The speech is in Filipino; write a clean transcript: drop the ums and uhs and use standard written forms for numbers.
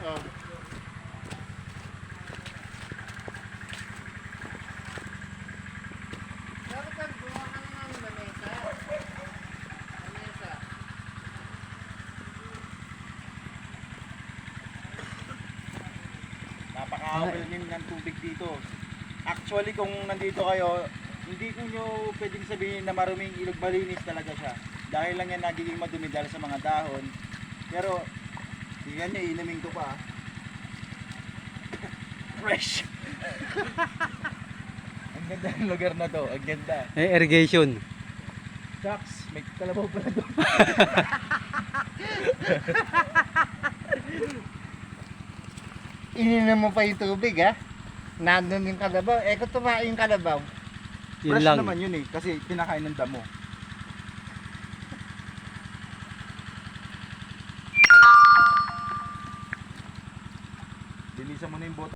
Oh. Dapat gumawa ka na ng lamesa. Lamesa. Napaka-overwhelming ng tubig dito. Actually, kung nandito kayo, hindi ko nyo pwedeng sabihin na maruming ilog, malinis talaga siya. Dahil lang yan nagiging madumi dahil sa mga dahon. Pero, yan niya, inumin ko pa. Fresh! Ang ganda ng lugar na to, ang ganda. Irrigation. Shucks, may kalabaw pala doon. Ininom mo pa yung tubig ha? Nandun yung kalabaw. Eh kung tumain yung kalabaw. Yun Fresh lang. naman yun eh, kasi pinakain ng damo. Linisan mo na yung bote.